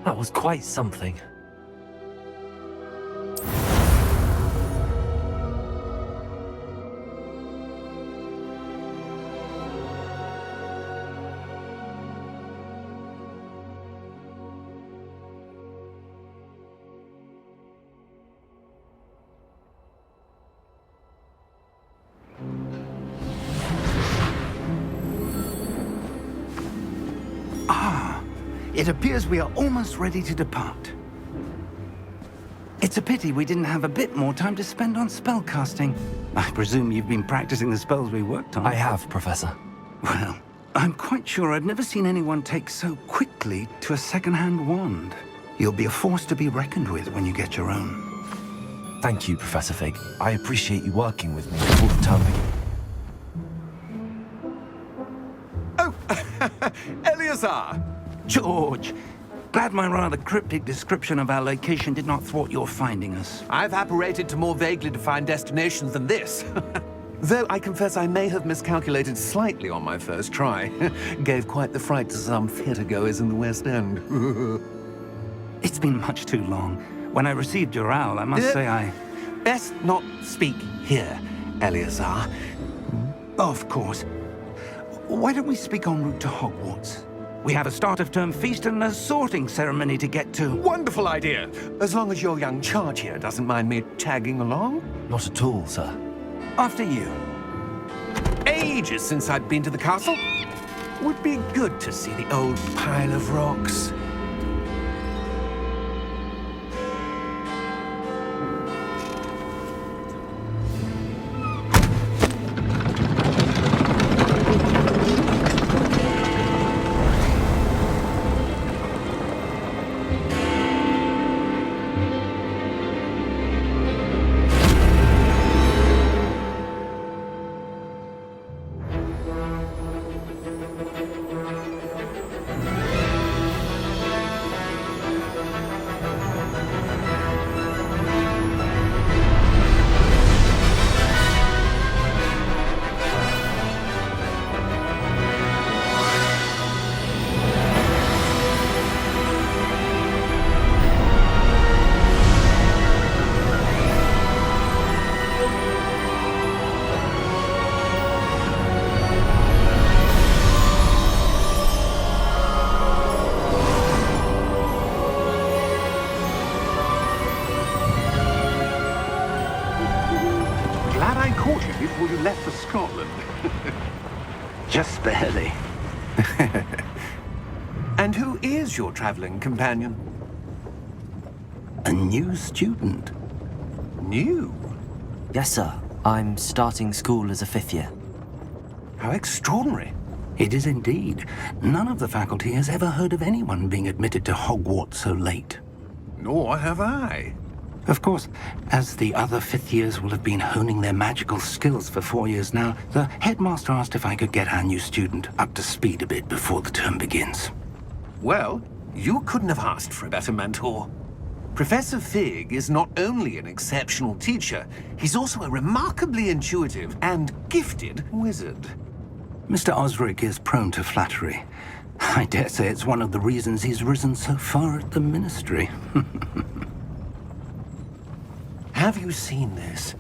That was quite something. It appears we are almost ready to depart. It's a pity we didn't have a bit more time to spend on spellcasting. I presume you've been practicing the spells we worked on. I have, Professor. Well, I'm quite sure I've never seen anyone take so quickly to a second-hand wand. You'll be a force to be reckoned with when you get your own. Thank you, Professor Fig. I appreciate you working with me before the term begins. Oh, Eleazar! George, glad my rather cryptic description of our location did not thwart your finding us. I've apparated to more vaguely defined destinations than this. Though I confess I may have miscalculated slightly on my first try. Gave quite the fright to some theatre-goers in the West End. It's been much too long. When I received your owl, I must say I... Best not speak here, Eleazar. Of course. Why don't we speak en route to Hogwarts? We have a start-of-term feast and a sorting ceremony to get to. Wonderful idea! As long as your young charge here doesn't mind me tagging along. Not at all, sir. After you. Ages since I'd been to the castle. Would be good to see the old pile of rocks. Before you left for Scotland. Just barely. And who is your traveling companion? A new student. New? Yes, sir. I'm starting school as a 5th year. How extraordinary. It is indeed. None of the faculty has ever heard of anyone being admitted to Hogwarts so late. Nor have I. Of course, as the other 5th years will have been honing their magical skills for 4 years now, the headmaster asked if I could get our new student up to speed a bit before the term begins. Well, you couldn't have asked for a better mentor. Professor Fig is not only an exceptional teacher, he's also a remarkably intuitive and gifted wizard. Mr. Osric is prone to flattery. I dare say it's one of the reasons he's risen so far at the Ministry. Have you seen this?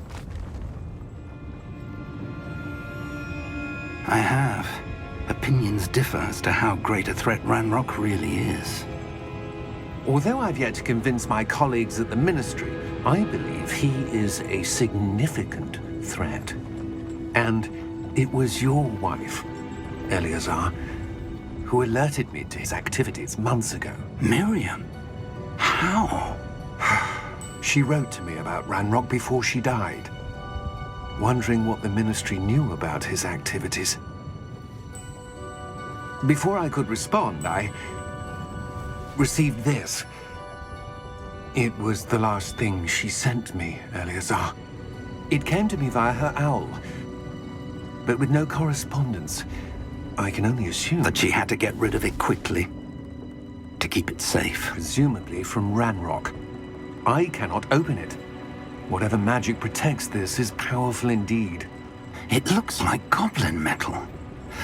I have. Opinions differ as to how great a threat Ranrock really is. Although I've yet to convince my colleagues at the Ministry, I believe he is a significant threat. And it was your wife, Eleazar, who alerted me to his activities months ago. Miriam? How? She wrote to me about Ranrock before she died, wondering what the Ministry knew about his activities. Before I could respond, I received this. It was the last thing she sent me, Eleazar. It came to me via her owl, but with no correspondence. I can only assume That she had to get rid of it quickly, to keep it safe. presumably from Ranrock. I cannot open it. Whatever magic protects this is powerful indeed. It looks like goblin metal.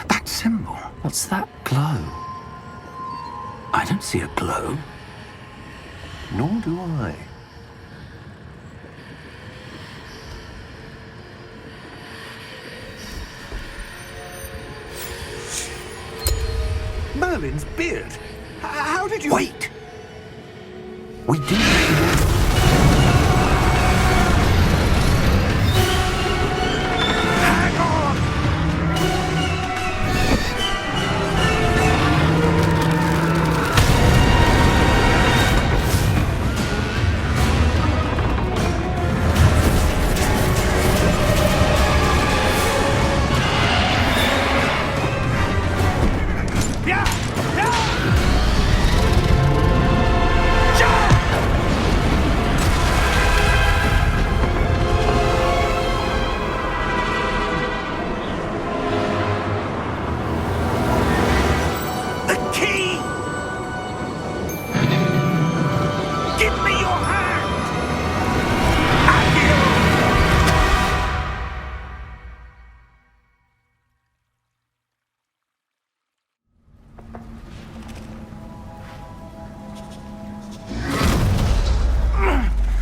That symbol. What's that glow? I don't see a glow. Nor do I. Merlin's beard! How did you... Wait! We do... Hang on!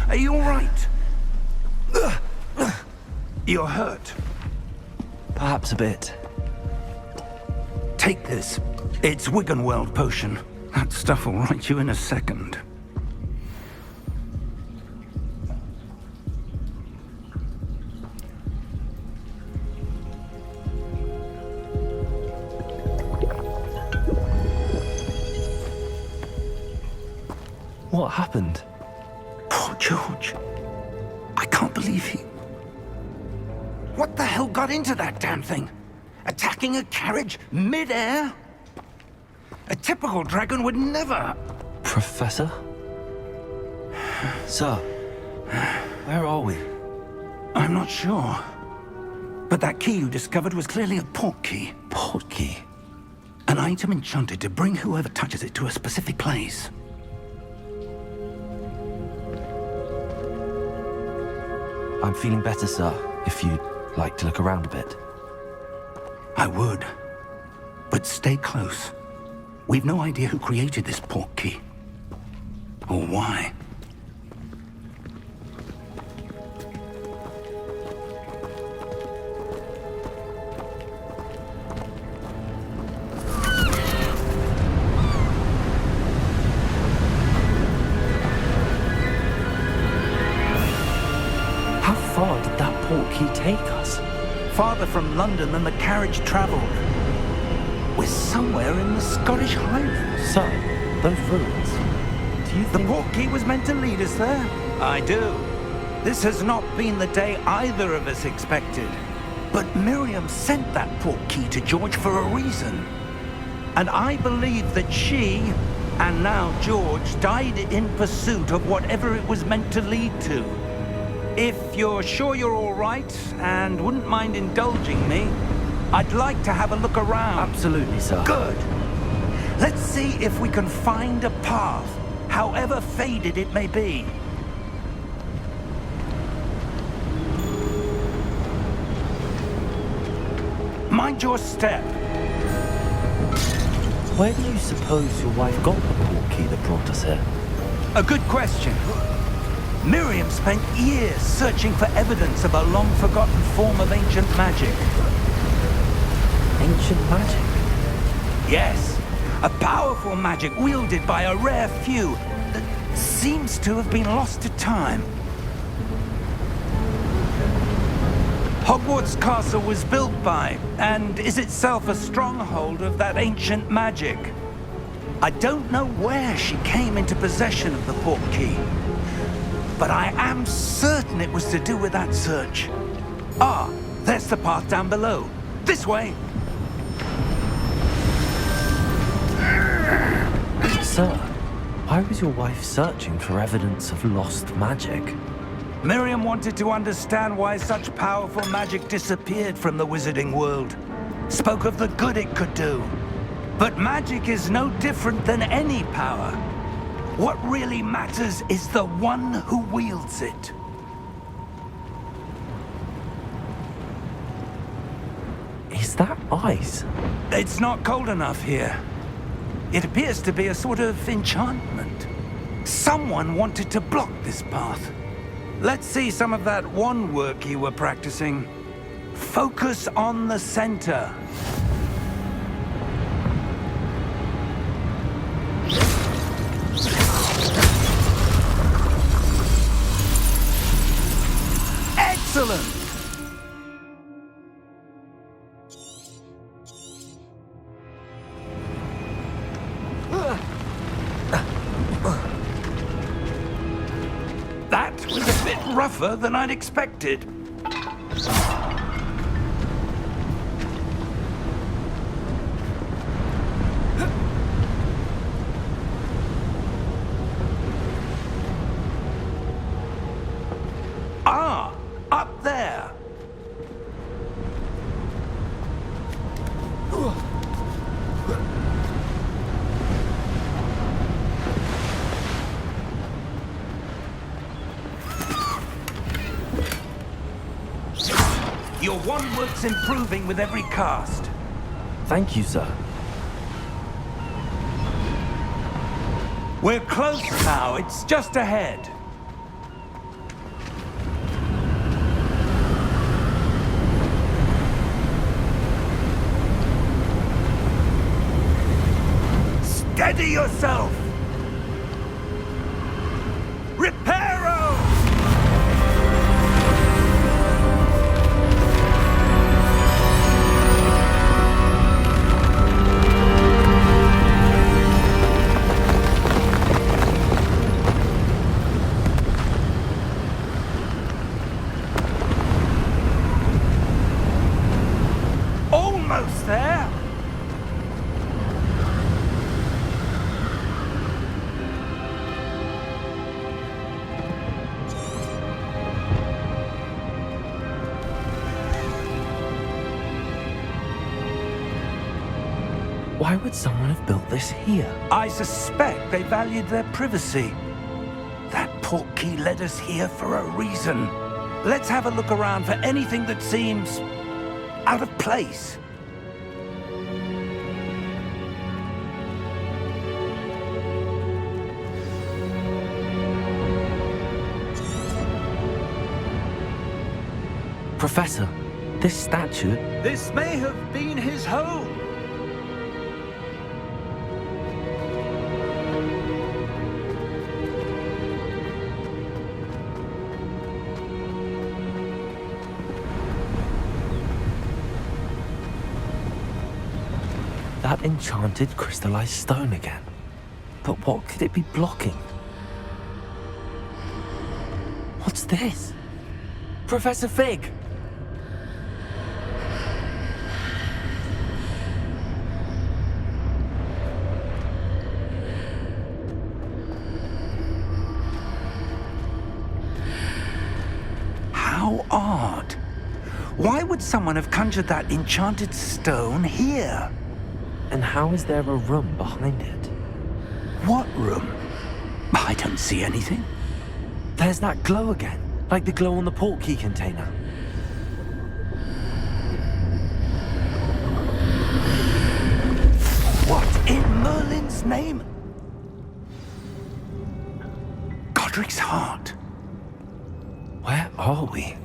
Are you all right? You're hurt. Perhaps a bit. Take this. It's Wiggenweld potion. That stuff will right you in a second. What happened? Poor George. I can't believe he... What the hell got into that damn thing? Attacking a carriage mid-air? A typical dragon would never... Professor? Sir, where are we? I'm not sure. But that key you discovered was clearly a port key. Port key? An item enchanted to bring whoever touches it to a specific place. I'm feeling better, sir, if you'd like to look around a bit. I would. But stay close. We've no idea who created this port key. Or why. How far did that port key take us? Farther from London than the carriage traveled. We're somewhere in the Scottish Highlands. Sir, those ruins. Do you The think... port key was meant to lead us there? I do. This has not been the day either of us expected. But Miriam sent that port key to George for a reason. And I believe that she, and now George, died in pursuit of whatever it was meant to lead to. If you're sure you're all right, and wouldn't mind indulging me, I'd like to have a look around. Absolutely, sir. Good. Let's see if we can find a path, however faded it may be. Mind your step. Where do you suppose your wife got the port key that brought us here? A good question. Miriam spent years searching for evidence of a long-forgotten form of ancient magic. Ancient magic? Yes, a powerful magic wielded by a rare few that seems to have been lost to time. Hogwarts Castle was built by, and is itself a stronghold of that ancient magic. I don't know where she came into possession of the port key, but I am certain it was to do with that search. Ah, there's the path down below. This way. Sir, why was your wife searching for evidence of lost magic? Miriam wanted to understand why such powerful magic disappeared from the wizarding world. Spoke of the good it could do. But magic is no different than any power. What really matters is the one who wields it. Is that ice? It's not cold enough here. It appears to be a sort of enchantment. Someone wanted to block this path. Let's see some of that wand work you were practicing. Focus on the center. Excellent! That was a bit rougher than I'd expected. Ah, up there. Your wand work's improving with every cast. Thank you, sir. We're close now. It's just ahead. Steady yourself! Reparo! Almost there! Why would someone have built this here? I suspect they valued their privacy. That portkey led us here for a reason. Let's have a look around for anything that seems out of place. Professor, this statue... This may have been his home. That enchanted crystallized stone again. But what could it be blocking? What's this? Professor Fig! How odd. Why would someone have conjured that enchanted stone here? And how is there a room behind it? What room? I don't see anything. There's that glow again, like the glow on the portkey container. What in Merlin's name? Godric's heart. Where are we?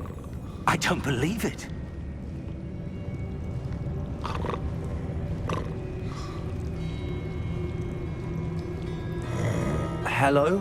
I don't believe it. Hello?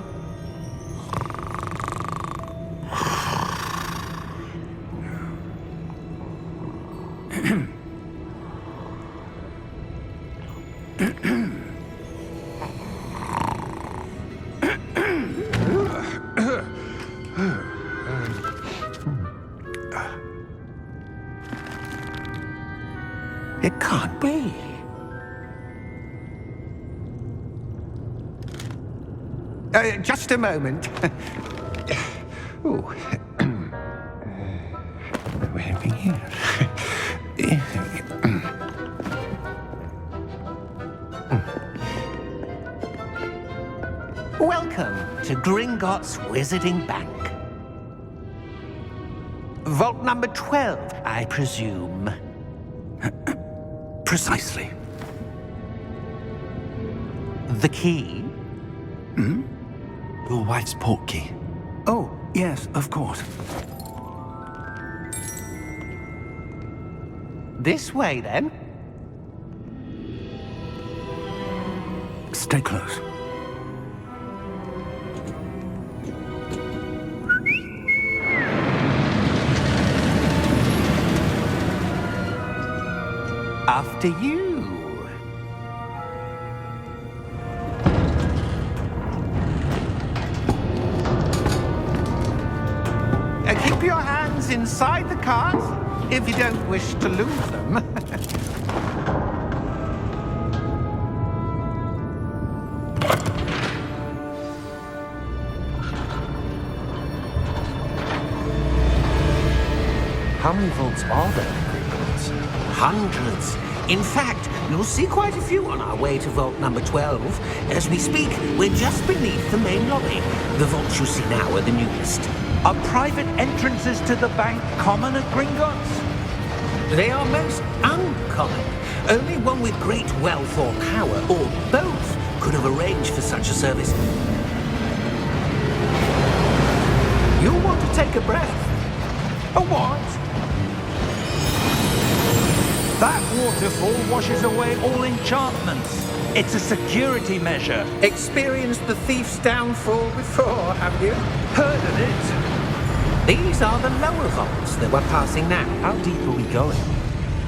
It can't be. Just a moment. Oh. Where are we here? Welcome to Gringotts Wizarding Bank. Vault number 12, I presume. Precisely. The key? Your wife's portkey. Oh, yes, of course. This way, then. Stay close. After you. Keep your hands inside the cart if you don't wish to lose them. How many vaults are there in Gringotts? Hundreds. In fact, you'll see quite a few on our way to vault number 12. As we speak, we're just beneath the main lobby. The vaults you see now are the newest. Are private entrances to the bank common at Gringotts? They are most uncommon. Only one with great wealth or power, or both, could have arranged for such a service. You'll want to take a breath. A what? That waterfall washes away all enchantments. It's a security measure. Experienced the thief's downfall before, have you? Heard of it? These are the lower vaults that we're passing now. How deep are we going?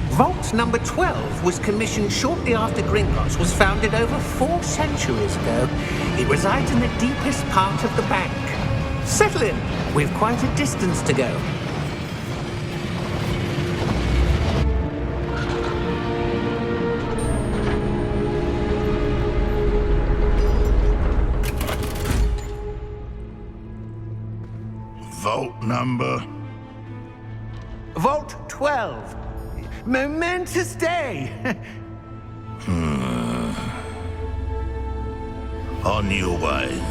Vault number 12 was commissioned shortly after Gringotts was founded over 4 centuries ago. It resides in the deepest part of the bank. Settle in. We've quite a distance to go. Vault number? Vault 12. Momentous day. On your way.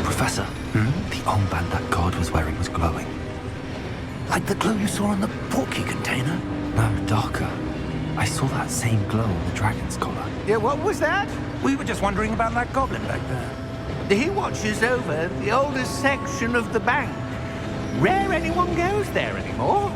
Professor, the armband that guard was wearing was glowing. Like the glow you saw on the portkey container? No, darker. I saw that same glow on the dragon's collar. Yeah, what was that? We were just wondering about that goblin back there. He watches over the oldest section of the bank. Rare anyone goes there anymore.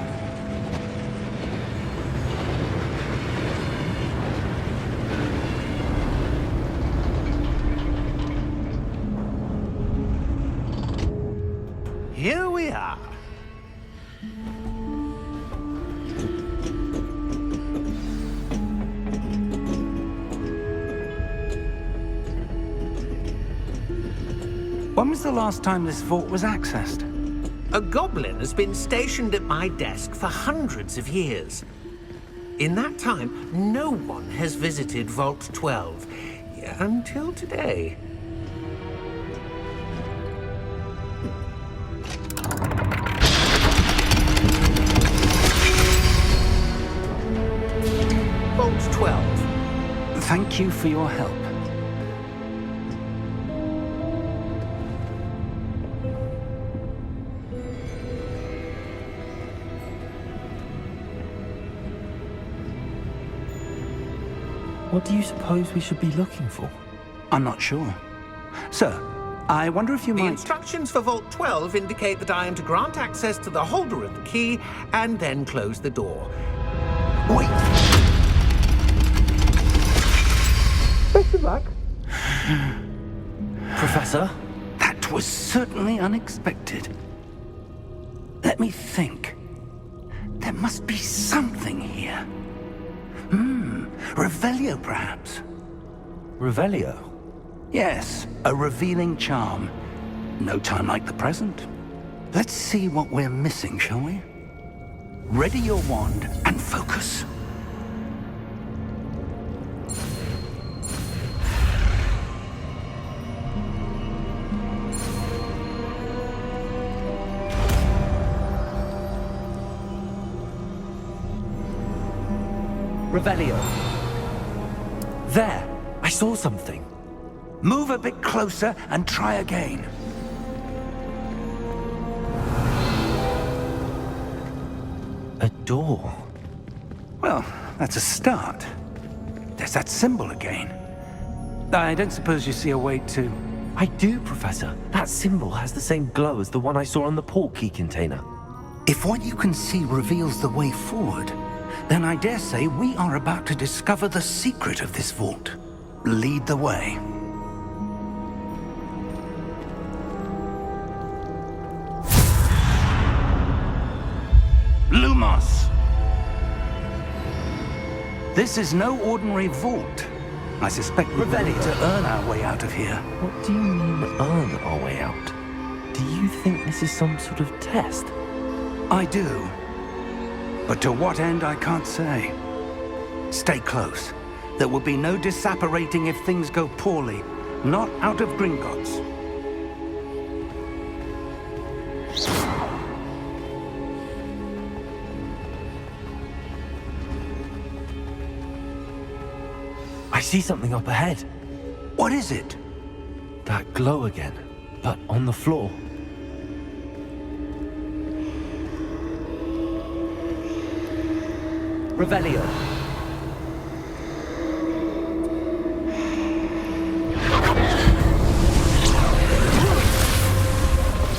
Here we are. When was the last time this vault was accessed? A goblin has been stationed at my desk for hundreds of years. In that time, no one has visited Vault 12, until today. Vault 12. Thank you for your help. What do you suppose we should be looking for? I'm not sure. Sir, I wonder if you The might... instructions for Vault 12 indicate that I am to grant access to the holder of the key and then close the door. Wait! Best of luck. Professor? That was certainly unexpected. Let me think. There must be something here. Revelio, perhaps? Revelio? Yes, a revealing charm. No time like the present. Let's see what we're missing, shall we? Ready your wand and focus. Revelio. There! I saw something. Move a bit closer and try again. A door. Well, that's a start. There's that symbol again. I don't suppose you see a way to... I do, Professor. That symbol has the same glow as the one I saw on the port key container. If what you can see reveals the way forward, then I dare say we are about to discover the secret of this vault. Lead the way. Lumos! This is no ordinary vault. I suspect we're ready to earn our way out of here. What do you mean, earn our way out? Do you think this is some sort of test? I do. But to what end, I can't say. Stay close. There will be no disapparating if things go poorly. Not out of Gringotts. I see something up ahead. What is it? That glow again, but on the floor. Revelio.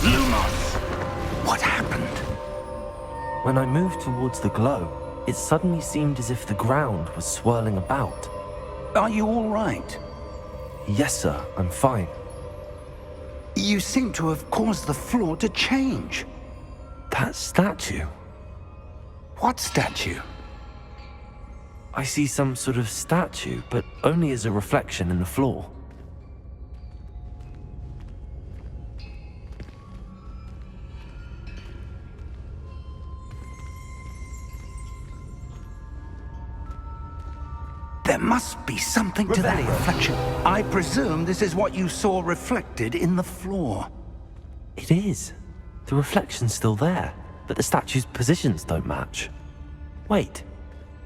Lumos! What happened? When I moved towards the glow, it suddenly seemed as if the ground was swirling about. Are you all right? Yes, sir, I'm fine. You seem to have caused the floor to change. That statue. What statue? I see some sort of statue, but only as a reflection in the floor. There must be something to that reflection. I presume this is what you saw reflected in the floor. It is. The reflection's still there, but the statue's positions don't match. Wait.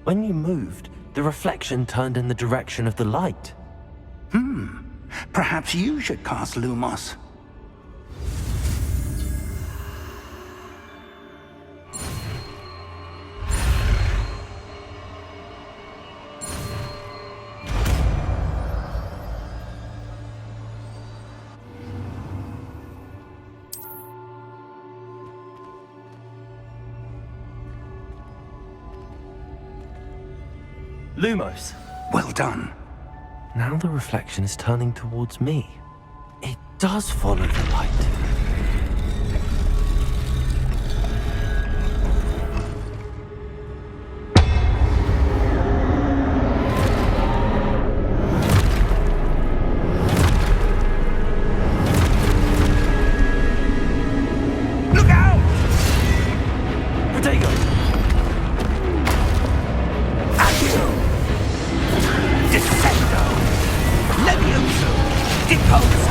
When you moved, the reflection turned in the direction of the light. Perhaps you should cast Lumos. Lumos. Well done. Now the reflection is turning towards me. It does follow the light. Look out! Protego! Accio! Descendo! Levioso! Deposo!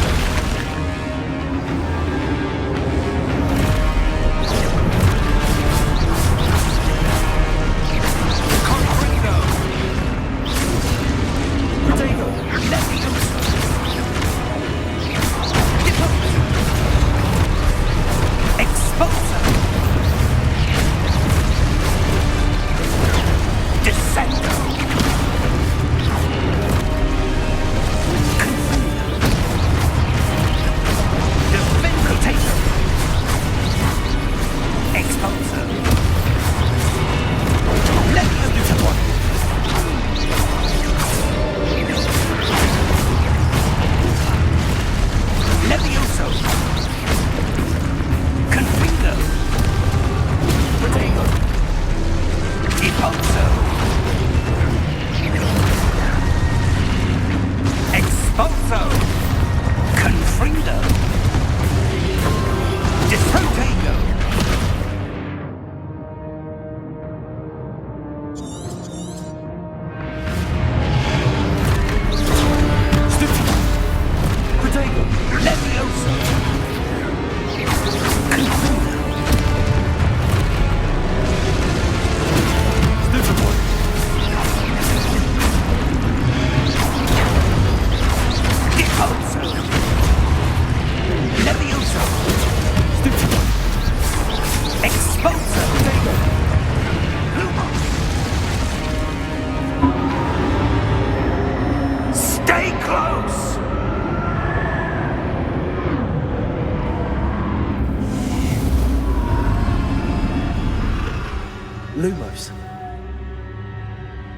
Concreto! Protego! Levioso! Deposo! Exposo! Descendo!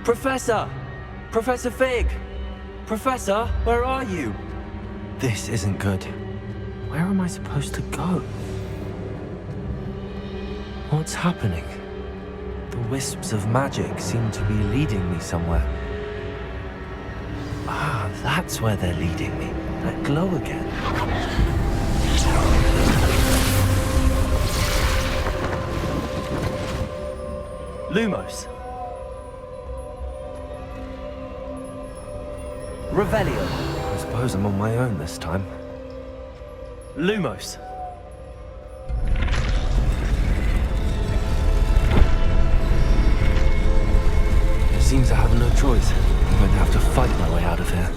Professor! Professor Fig! Professor, where are you? This isn't good. Where am I supposed to go? What's happening? The wisps of magic seem to be leading me somewhere. Ah, that's where they're leading me. That glow again. Lumos. Revelio. I suppose I'm on my own this time. Lumos. Seems I have no choice. I'm going to have to fight my way out of here.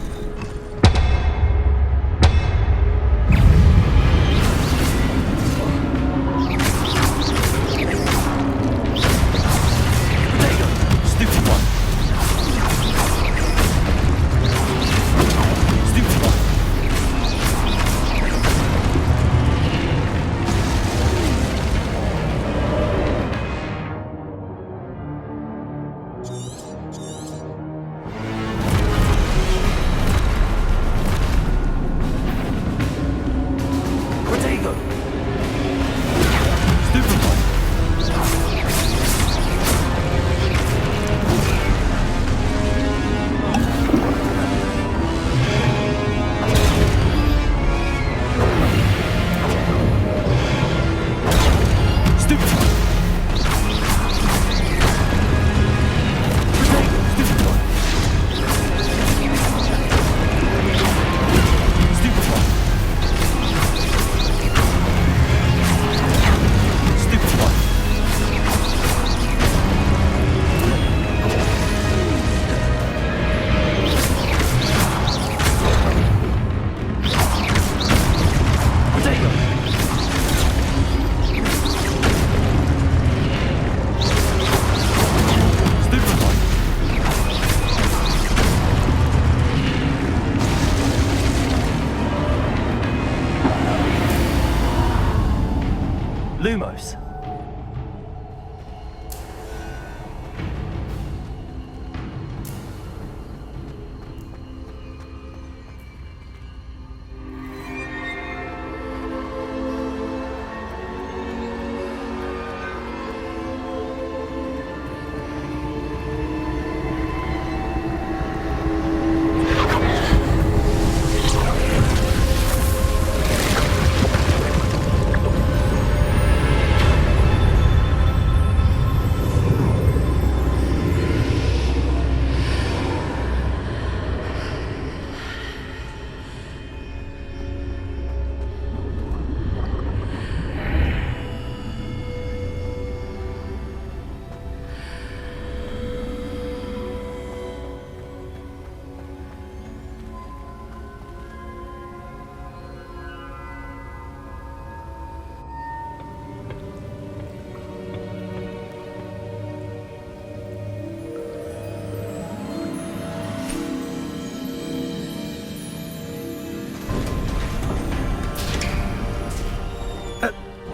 Lumos.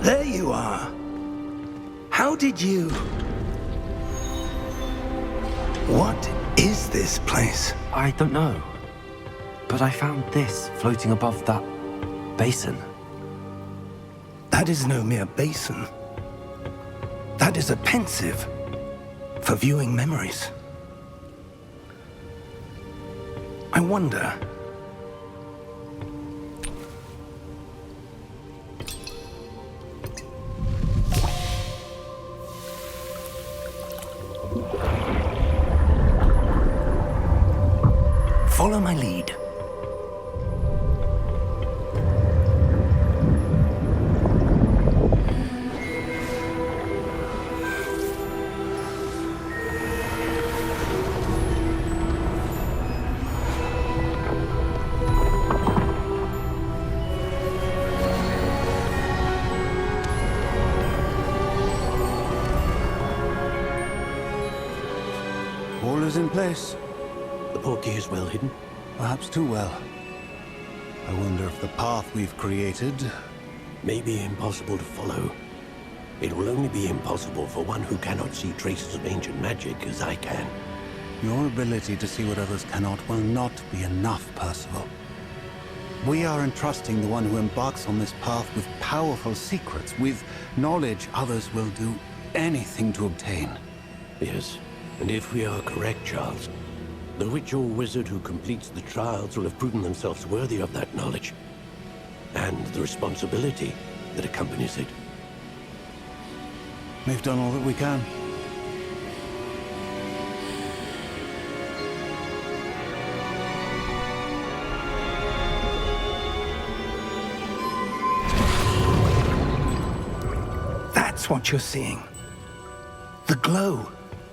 There you are. How did you... What is this place? I don't know. But I found this floating above that basin. That is no mere basin. That is a pensive for viewing memories. I wonder... Follow my lead. All is in place. The portkey is well hidden. Perhaps too well. I wonder if the path we've created... May be impossible to follow. It will only be impossible for one who cannot see traces of ancient magic as I can. Your ability to see what others cannot will not be enough, Percival. We are entrusting the one who embarks on this path with powerful secrets, with knowledge others will do anything to obtain. Yes, and if we are correct, Charles, the witch or wizard who completes the trials will have proven themselves worthy of that knowledge, and the responsibility that accompanies it. We've done all that we can. That's what you're seeing. The glow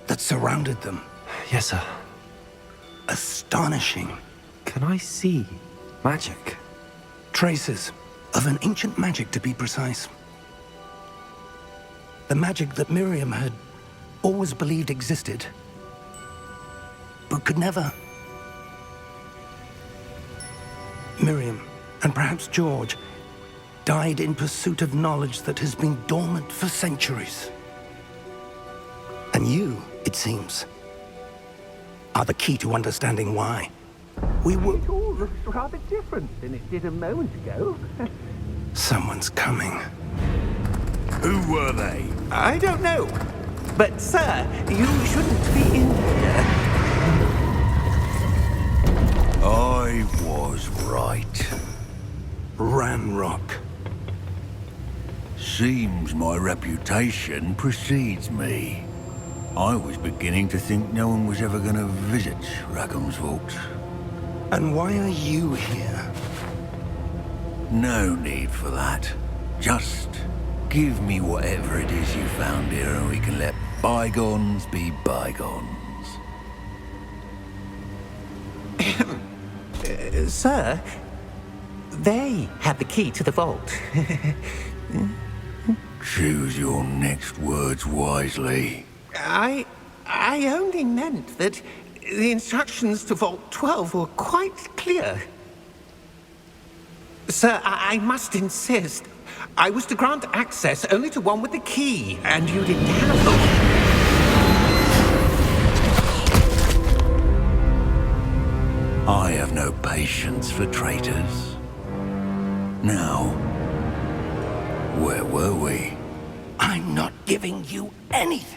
that surrounded them. Yes, sir. Astonishing. Can I see magic? Traces of an ancient magic, to be precise. The magic that Miriam had always believed existed, but could never. Miriam, and perhaps George, died in pursuit of knowledge that has been dormant for centuries. And you, it seems, are the key to understanding why. We were... It all looks rather different than it did a moment ago. Someone's coming. Who were they? I don't know. But, sir, you shouldn't be in here. I was right. Ranrock. Seems my reputation precedes me. I was beginning to think no one was ever going to visit Rackham's vault. And why are you here? No need for that. Just give me whatever it is you found here and we can let bygones be bygones. Sir, they had the key to the vault. Choose your next words wisely. I only meant that the instructions to Vault 12 were quite clear. Sir, I must insist. I was to grant access only to one with the key, and you didn't have them. I have no patience for traitors. Now, where were we? I'm not giving you anything.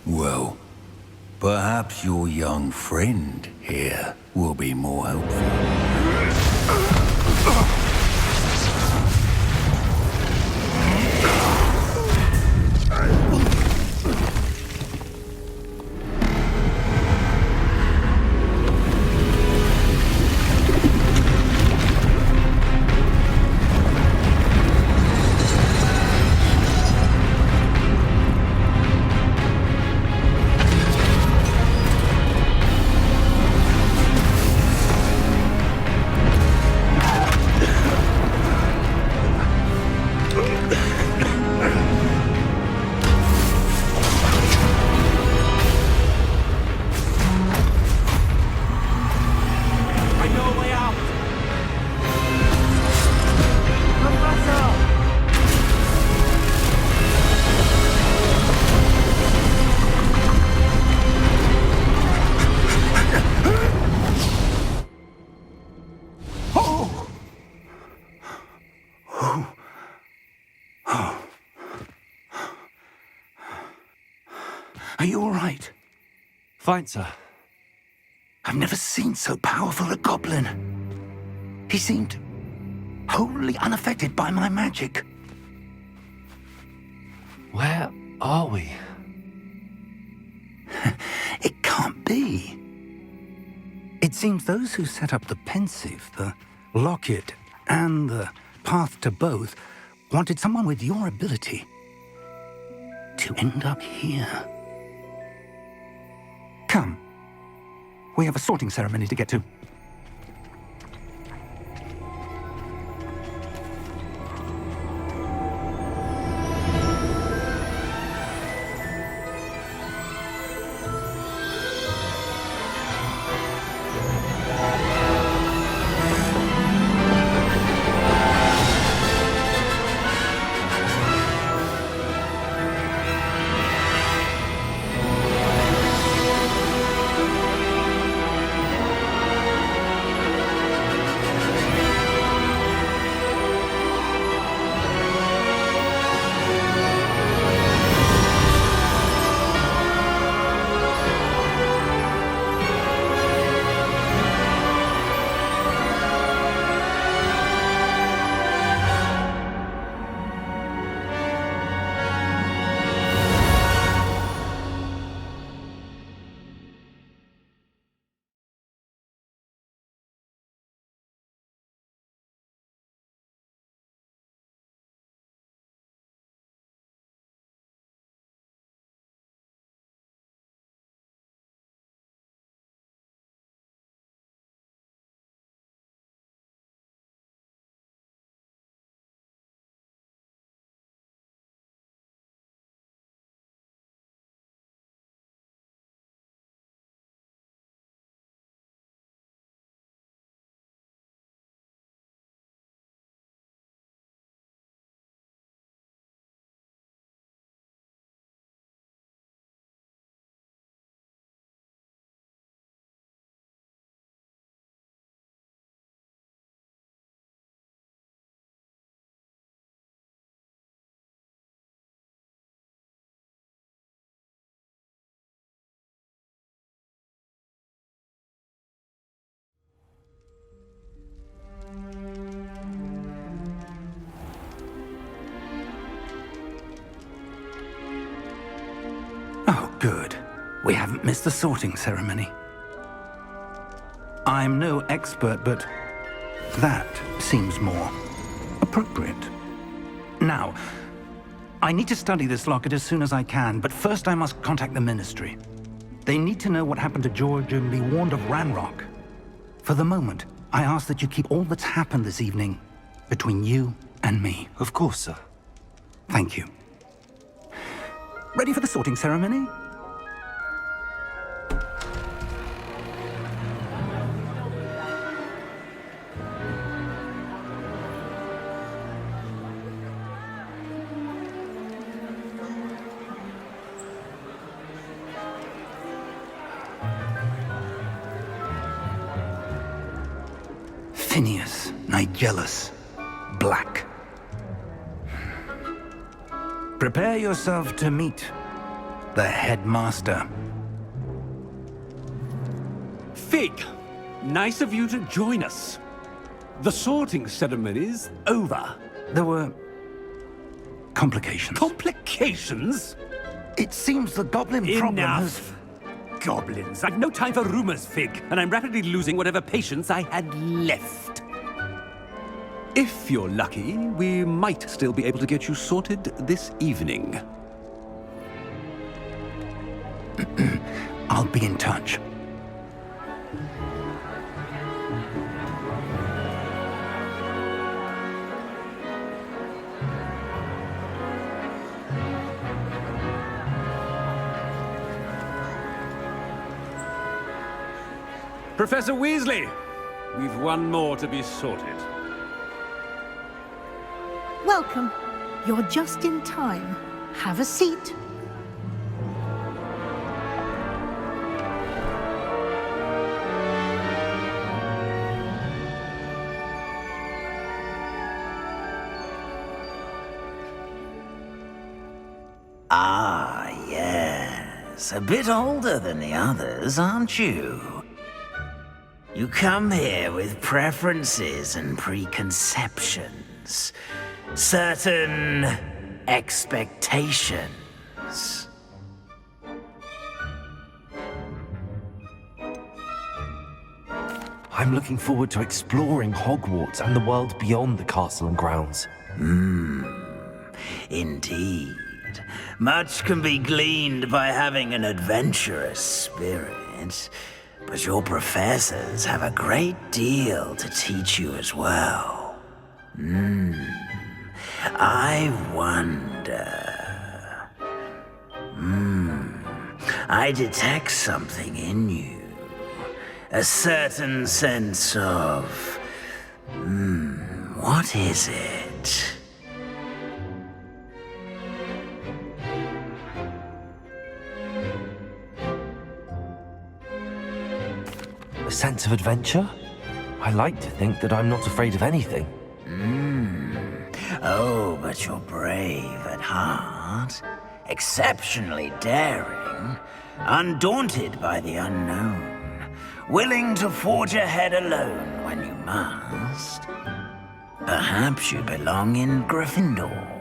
Well, perhaps your young friend here will be more helpful. Are you all right? Fine, sir. I've never seen so powerful a goblin. He seemed wholly unaffected by my magic. Where are we? It can't be. It seems those who set up the pensive, the locket, and the path to both wanted someone with your ability to end up here. Come. We have a sorting ceremony to get to. Good. We haven't missed the sorting ceremony. I'm no expert, but that seems more appropriate. Now, I need to study this locket as soon as I can, but first I must contact the Ministry. They need to know what happened to George and be warned of Ranrock. For the moment, I ask that you keep all that's happened this evening between you and me. Of course, sir. Thank you. Ready for the sorting ceremony? Phineas, Nigellus, Black. Prepare yourself to meet the headmaster. Fig, nice of you to join us. The sorting ceremony's over. There were complications. Complications? It seems the goblin problem has... Enough! Goblins. I've no time for rumors, Fig, and I'm rapidly losing whatever patience I had left. If you're lucky, we might still be able to get you sorted this evening. I'll be in touch. Professor Weasley, we've one more to be sorted. Welcome. You're just in time. Have a seat. Ah, yes. A bit older than the others, aren't you? You come here with preferences and preconceptions. Certain expectations. I'm looking forward to exploring Hogwarts and the world beyond the castle and grounds. Indeed. Much can be gleaned by having an adventurous spirit, but your professors have a great deal to teach you as well. I wonder... I detect something in you. A certain sense of... what is it? A sense of adventure? I like to think that I'm not afraid of anything. Oh, but you're brave at heart, exceptionally daring, undaunted by the unknown, willing to forge ahead alone when you must. Perhaps you belong in Gryffindor.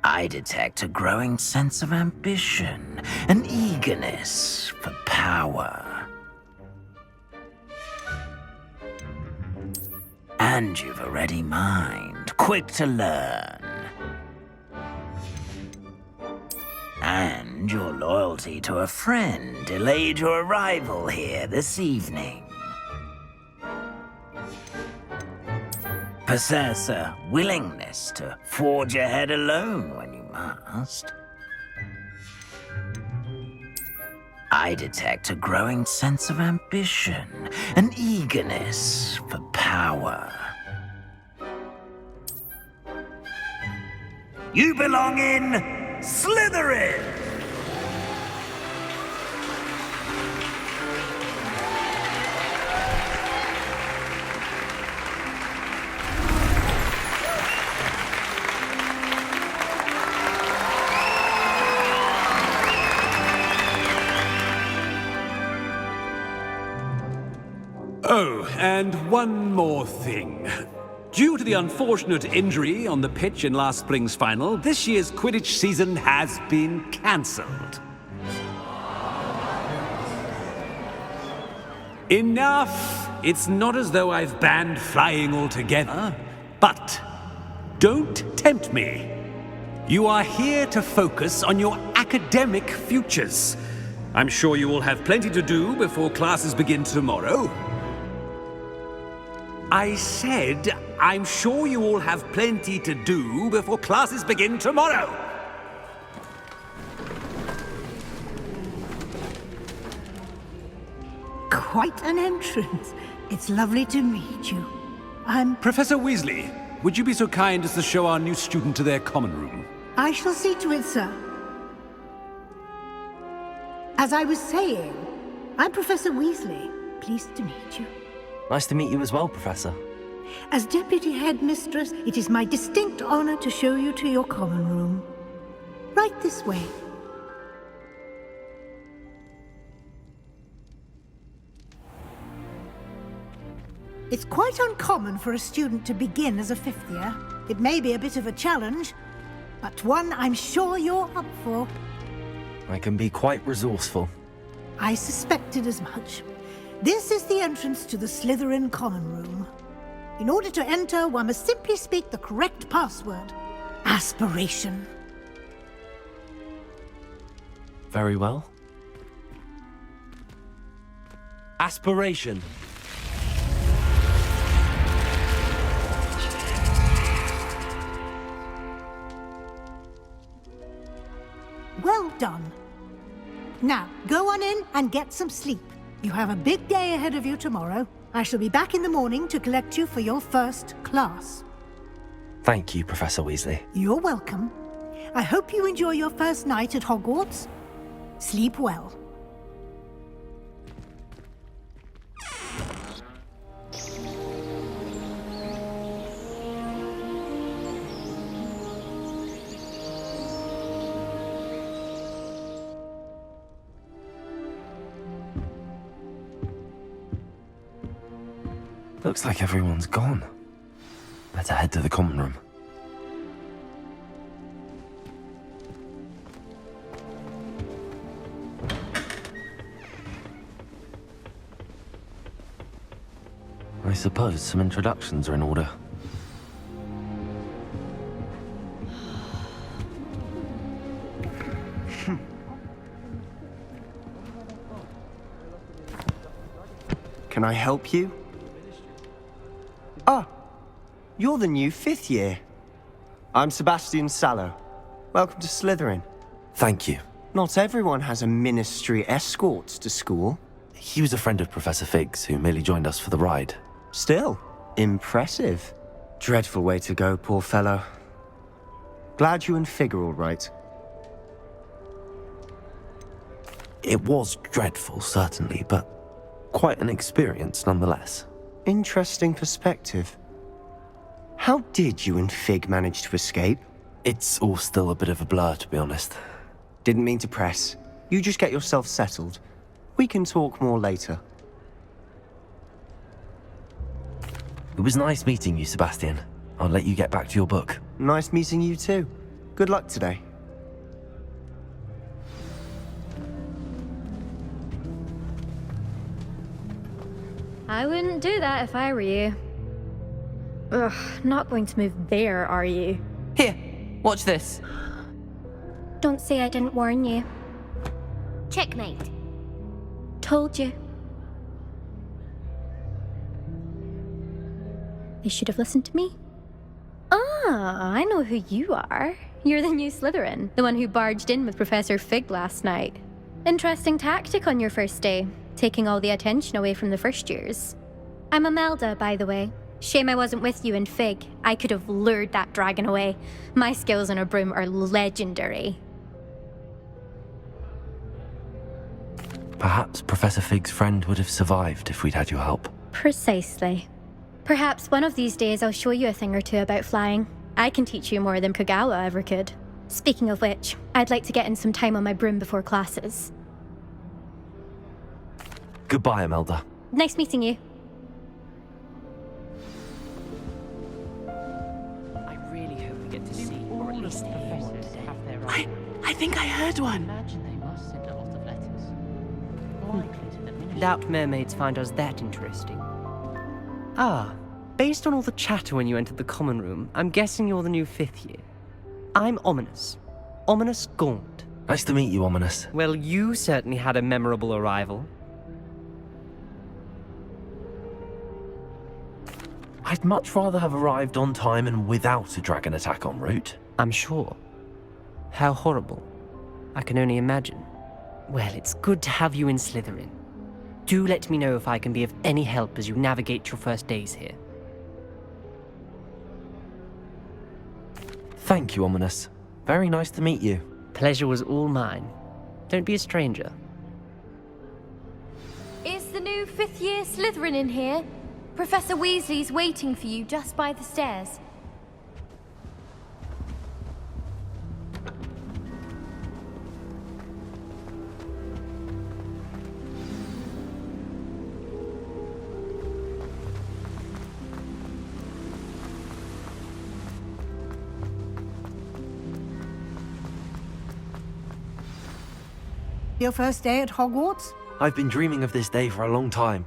I detect a growing sense of ambition, an eagerness for power. And you've a ready mind, quick to learn. And your loyalty to a friend delayed your arrival here this evening. Possess a willingness to forge ahead alone when you must. I detect a growing sense of ambition, an eagerness for power. You belong in Slytherin! Oh, and one more thing. Due to the unfortunate injury on the pitch in last spring's final, this year's Quidditch season has been cancelled. Enough! It's not as though I've banned flying altogether, but don't tempt me. You are here to focus on your academic futures. I'm sure you will have plenty to do before classes begin tomorrow. I said, I'm sure you all have plenty to do before classes begin tomorrow. Quite an entrance. It's lovely to meet you. Professor Weasley, would you be so kind as to show our new student to their common room? I shall see to it, sir. As I was saying, I'm Professor Weasley. Pleased to meet you. Nice to meet you as well, Professor. As Deputy Headmistress, it is my distinct honor to show you to your common room. Right this way. It's quite uncommon for a student to begin as a fifth year. It may be a bit of a challenge, but one I'm sure you're up for. I can be quite resourceful. I suspected as much. This is the entrance to the Slytherin common room. In order to enter, one must simply speak the correct password. Aspiration. Very well. Aspiration. Well done. Now, go on in and get some sleep. You have a big day ahead of you tomorrow. I shall be back in the morning to collect you for your first class. Thank you, Professor Weasley. You're welcome. I hope you enjoy your first night at Hogwarts. Sleep well. Looks like everyone's gone. Better head to the common room. I suppose some introductions are in order. Can I help you? Ah, you're the new fifth year. I'm Sebastian Sallow. Welcome to Slytherin. Thank you. Not everyone has a ministry escort to school. He was a friend of Professor Fig's who merely joined us for the ride. Still, impressive. Dreadful way to go, poor fellow. Glad you and Fig are all right. It was dreadful, certainly, but quite an experience nonetheless. Interesting perspective. How did you and Fig manage to escape? It's all still a bit of a blur, to be honest. Didn't mean to press. You just get yourself settled. We can talk more later. It was nice meeting you, Sebastian. I'll let you get back to your book. Nice meeting you too. Good luck today. I wouldn't do that if I were you. Ugh, not going to move there, are you? Here, watch this. Don't say I didn't warn you. Checkmate. Told you. They should have listened to me. Ah, I know who you are. You're the new Slytherin, the one who barged in with Professor Fig last night. Interesting tactic on your first day, taking all the attention away from the first years. I'm Imelda, by the way. Shame I wasn't with you in Fig. I could have lured that dragon away. My skills on a broom are legendary. Perhaps Professor Fig's friend would have survived if we'd had your help. Precisely. Perhaps one of these days I'll show you a thing or two about flying. I can teach you more than Kogawa ever could. Speaking of which, I'd like to get in some time on my broom before classes. Goodbye, Imelda. Nice meeting you. must hear one today. I think I heard one. Doubt mermaids find us that interesting. Ah, based on all the chatter when you entered the common room, I'm guessing you're the new 5th year. I'm Ominous. Ominous Gaunt. Nice to meet you, Ominous. Well, you certainly had a memorable arrival. I'd much rather have arrived on time and without a dragon attack en route. I'm sure. How horrible. I can only imagine. Well, it's good to have you in Slytherin. Do let me know if I can be of any help as you navigate your first days here. Thank you, Ominous. Very nice to meet you. Pleasure was all mine. Don't be a stranger. Is the new 5th year Slytherin in here? Professor Weasley's waiting for you just by the stairs. Your first day at Hogwarts? I've been dreaming of this day for a long time.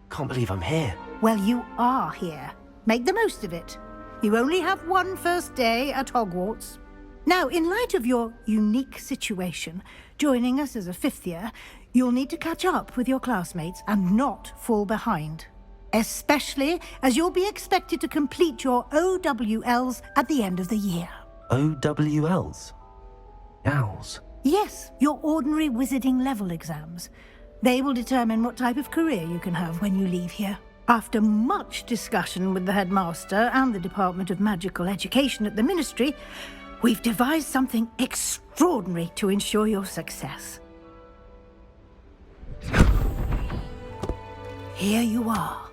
Can't believe I'm here. Well, you are here. Make the most of it. You only have one first day at Hogwarts. Now, in light of your unique situation, joining us as a 5th year, you'll need to catch up with your classmates and not fall behind. Especially as you'll be expected to complete your OWLs at the end of the year. OWLs? Owls? Yes, your ordinary wizarding level exams. They will determine what type of career you can have when you leave here. After much discussion with the headmaster and the Department of Magical Education at the Ministry, we've devised something extraordinary to ensure your success. Here you are.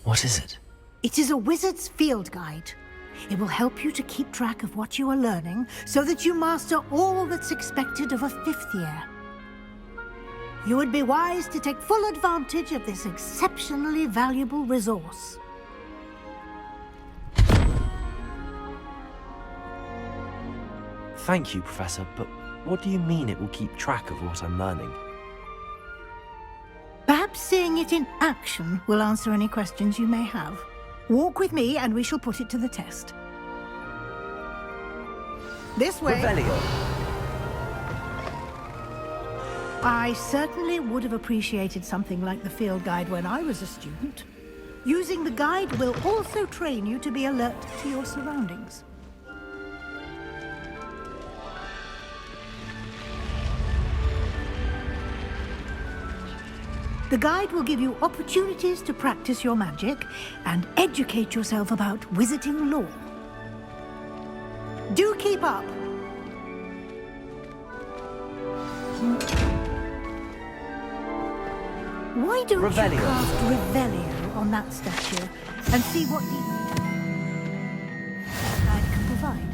What is it? It is a wizard's field guide. It will help you to keep track of what you are learning so that you master all that's expected of a 5th year. You would be wise to take full advantage of this exceptionally valuable resource. Thank you, Professor, but what do you mean it will keep track of what I'm learning? Perhaps seeing it in action will answer any questions you may have. Walk with me and we shall put it to the test. This way. Revelio. I certainly would have appreciated something like the field guide when I was a student. Using the guide will also train you to be alert to your surroundings. The guide will give you opportunities to practice your magic and educate yourself about wizarding lore. Do keep up! Why don't you cast Revelio on that statue and see what the guide can provide?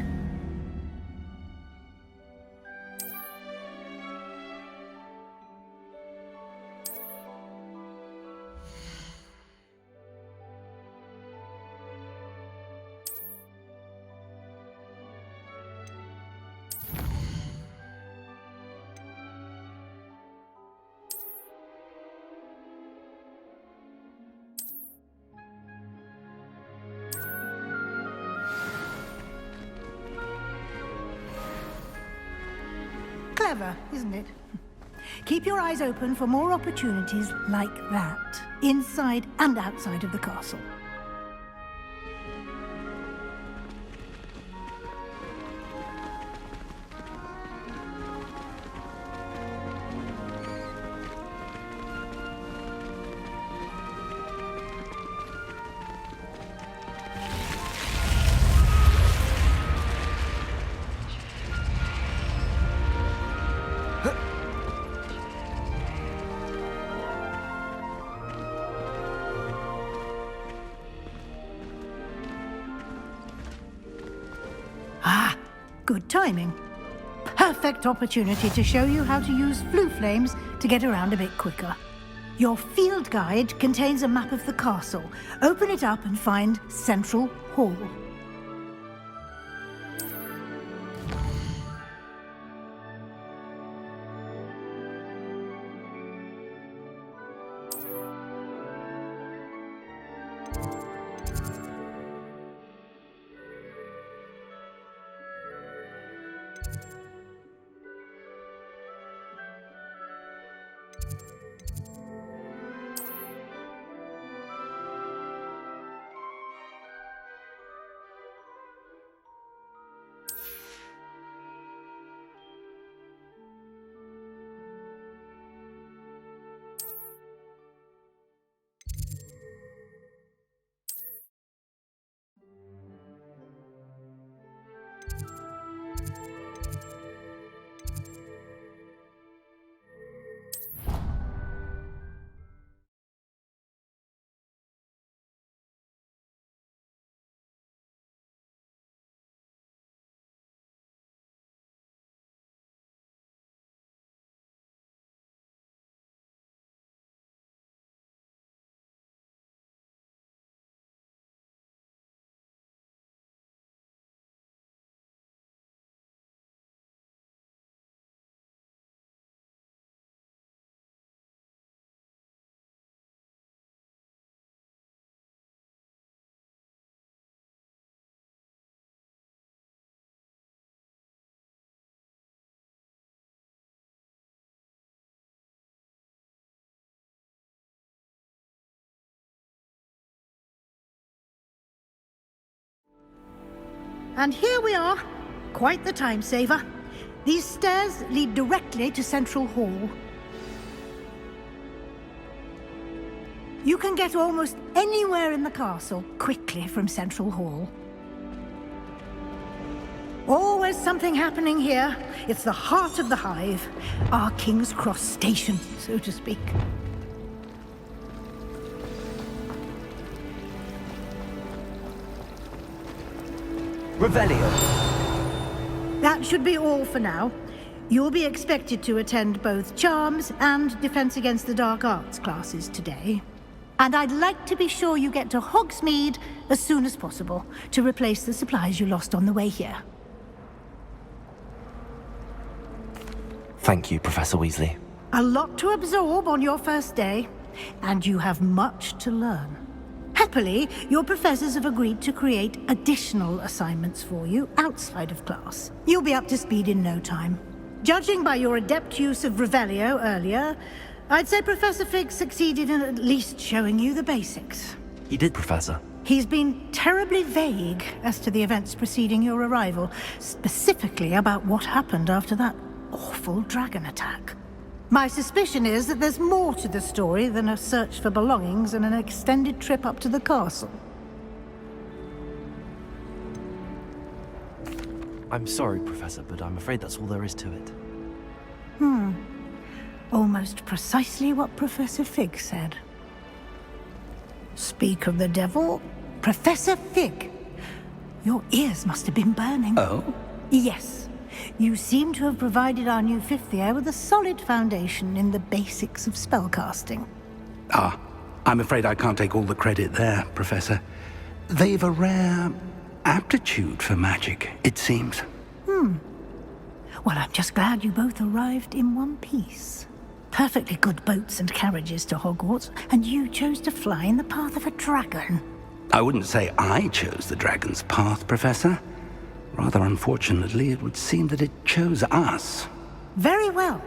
Clever, isn't it? Keep your eyes open for more opportunities like that, inside and outside of the castle. Good timing. Perfect opportunity to show you how to use flue flames to get around a bit quicker. Your field guide contains a map of the castle. Open it up and find Central Hall. And here we are. Quite the time saver. These stairs lead directly to Central Hall. You can get almost anywhere in the castle quickly from Central Hall. Always something happening here. It's the heart of the hive. Our King's Cross station, so to speak. Revelio. That should be all for now. You'll be expected to attend both Charms and Defense Against the Dark Arts classes today. And I'd like to be sure you get to Hogsmeade as soon as possible to replace the supplies you lost on the way here. Thank you, Professor Weasley. A lot to absorb on your first day, and you have much to learn. Happily, your professors have agreed to create additional assignments for you outside of class. You'll be up to speed in no time. Judging by your adept use of Revelio earlier, I'd say Professor Fig succeeded in at least showing you the basics. He did, Professor. He's been terribly vague as to the events preceding your arrival, specifically about what happened after that awful dragon attack. My suspicion is that there's more to the story than a search for belongings and an extended trip up to the castle. I'm sorry, Professor, but I'm afraid that's all there is to it. Almost precisely what Professor Fig said. Speak of the devil, Professor Fig. Your ears must have been burning. Oh? Yes. You seem to have provided our new fifth year with a solid foundation in the basics of spellcasting. Ah, I'm afraid I can't take all the credit there, Professor. They've a rare aptitude for magic, it seems. Well, I'm just glad you both arrived in one piece. Perfectly good boats and carriages to Hogwarts, and you chose to fly in the path of a dragon. I wouldn't say I chose the dragon's path, Professor. Rather unfortunately, it would seem that it chose us. Very well.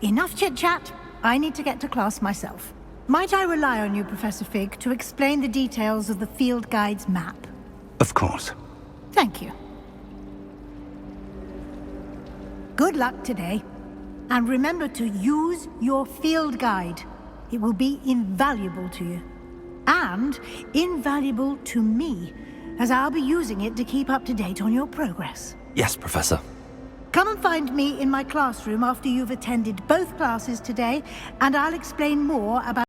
Enough chit-chat. I need to get to class myself. Might I rely on you, Professor Fig, to explain the details of the field guide's map? Of course. Thank you. Good luck today. And remember to use your field guide. It will be invaluable to you. And invaluable to me, as I'll be using it to keep up to date on your progress. Yes, Professor. Come and find me in my classroom after you've attended both classes today, and I'll explain more about